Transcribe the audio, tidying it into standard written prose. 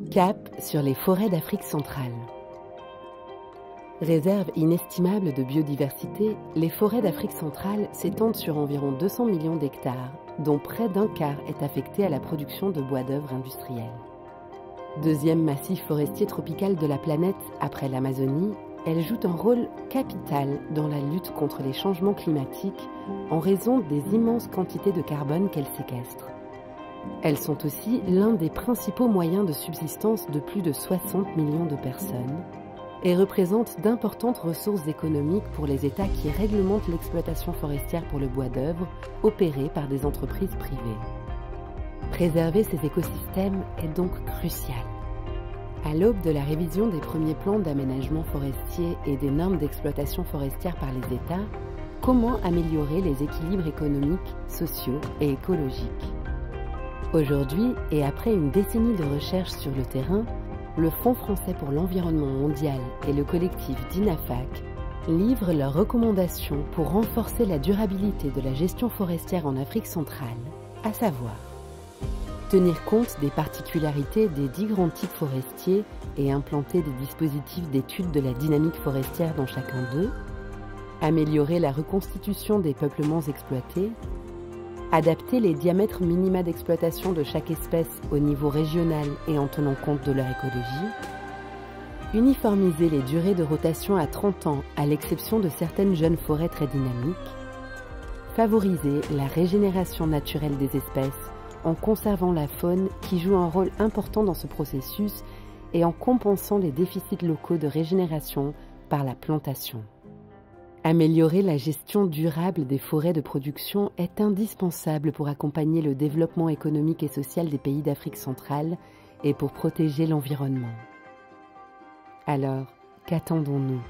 Cap sur les forêts d'Afrique centrale. Réserve inestimable de biodiversité, les forêts d'Afrique centrale s'étendent sur environ 200 millions d'hectares, dont près d'un quart est affecté à la production de bois d'œuvre industriel. Deuxième massif forestier tropical de la planète après l'Amazonie, elles jouent un rôle capital dans la lutte contre les changements climatiques en raison des immenses quantités de carbone qu'elles séquestrent. Elles sont aussi l'un des principaux moyens de subsistance de plus de 60 millions de personnes et représentent d'importantes ressources économiques pour les États qui réglementent l'exploitation forestière pour le bois d'œuvre opérée par des entreprises privées. Préserver ces écosystèmes est donc crucial. À l'aube de la révision des premiers plans d'aménagement forestier et des normes d'exploitation forestière par les États, comment améliorer les équilibres économiques, sociaux et écologiques ? Aujourd'hui, et après une décennie de recherche sur le terrain, le Fonds français pour l'environnement mondial et le collectif DINAFAC livrent leurs recommandations pour renforcer la durabilité de la gestion forestière en Afrique centrale, à savoir tenir compte des particularités des 10 grands types forestiers et implanter des dispositifs d'étude de la dynamique forestière dans chacun d'eux, améliorer la reconstitution des peuplements exploités, adapter les diamètres minima d'exploitation de chaque espèce au niveau régional et en tenant compte de leur écologie, uniformiser les durées de rotation à 30 ans à l'exception de certaines jeunes forêts très dynamiques, favoriser la régénération naturelle des espèces en conservant la faune qui joue un rôle important dans ce processus et en compensant les déficits locaux de régénération par la plantation. Améliorer la gestion durable des forêts de production est indispensable pour accompagner le développement économique et social des pays d'Afrique centrale et pour protéger l'environnement. Alors, qu'attendons-nous ?